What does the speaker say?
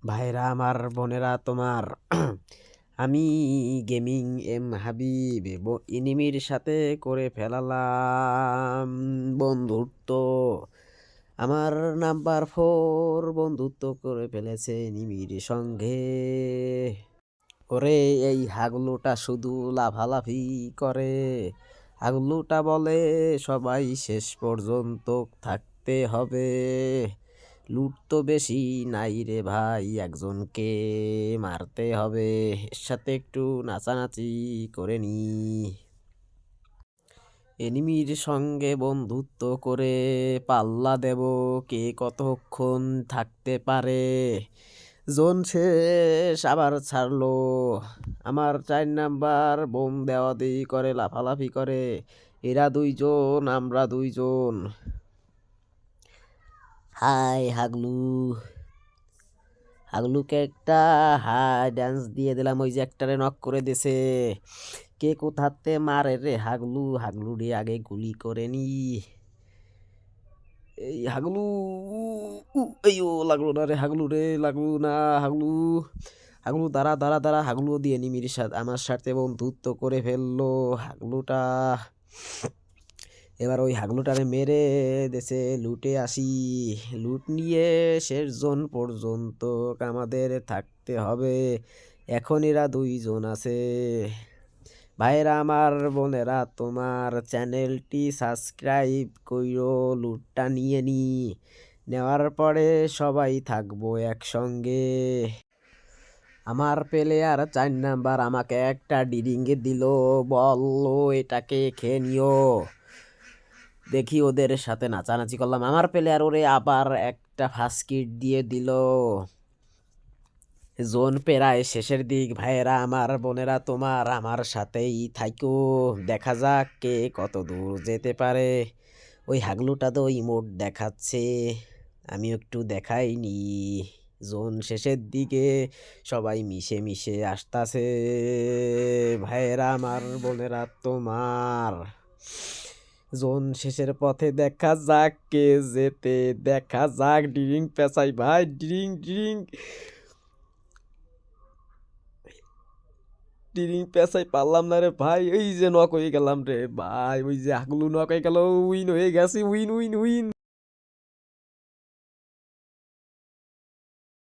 ভাইরা আমার বোনেরা তোমার আমি গেমিং হাবিব ইনিমির সাথে করে ফেলালাম বন্ধুত্ব। আমার নাম্বার 4 বন্ধুত্ব করে ফেলেছে এনিমির সঙ্গে। ওরে এই হাগলুটা শুধু লাফালাফি করে। হাগলুটা বলে সবাই শেষ পর্যন্ত থাকতে হবে। লুট তো বেশি নাই রে ভাই, একজনকে মারতে হবে। এর সাথে একটু নাচানাচি করে নি। এনিমির সঙ্গে বন্ধুত্ব করে পাল্লা দেব কে কতক্ষণ থাকতে পারে। জোন শেষ আবার ছাড়লো। আমার 4 নাম্বার বোম দেওয়া দেই করে, লাফালাফি করে। এরা 2 জন, আমরা 2 জন। হাই হাগলু, হাগলুকে একটা হাই ড্যান্স দিয়ে দিলাম। ওই যে একটারে নক করে দিছে। কে কোথাতে মারে রে হাগলু, হাগলু রে আগে গুলি করে নি। এই হাগলু, এইও লাগলো না রে হাগলু, রে লাগলো না হাগলু। হাগলু দাঁড়া দাঁড়া দাঁড়া, হাগলু দিয়ে নিমির সাথে আমার সাথে বন্ধুত্ব করে ফেললো হাগলুটা। এবার ওই হাগলুটারে মেরে দেশে লুটে আসি। লুট নিয়ে শেষ জোন পর্যন্ত আমাদের থাকতে হবে। এখন এরা 2 জন আছে। ভাইরা আমার বোনেরা তোমার চ্যানেলটি সাবস্ক্রাইব কইরো, লুটটা নিয়ে নি। নেওয়ার পরে সবাই থাকবো একসঙ্গে। আমার প্লেয়ার 4 নাম্বার আমাকে একটা ডিরিঙ্গে দিল, বললো এটাকে খেয়ে নিও। দেখি ওদের সাথে নাচানাচি করলাম। আমার প্লেয়ার ওরে আবার একটা ফার্স্ট কিট দিয়ে দিল। জোন পেরায় শেষের দিক। ভাইয়েরা আমার বোনেরা তোমার আমার সাথেই থাইকো, দেখা যাক কে কত দূর যেতে পারে। ওই হাগলুটা তো ইমোট দেখাচ্ছে, আমি একটু দেখাইনি। জোন শেষের দিকে সবাই মিশে মিশে আসতাছে। ভাইয়েরা আমার বোনেরা তোমার জোন শেষের পথে দেখা যাক কে যেতে, দেখা যাক। ডিরিং পেঁচাই ভাই, ডিরিং ডিরিং ডিরিং পেঁচাই পারলাম না রে ভাই। ওই যে নক হয়ে গেলাম রে ভাই, ওই যে হাগলু নক হয়ে গেল। উইন হয়ে গেছে, উইন উইন উইন।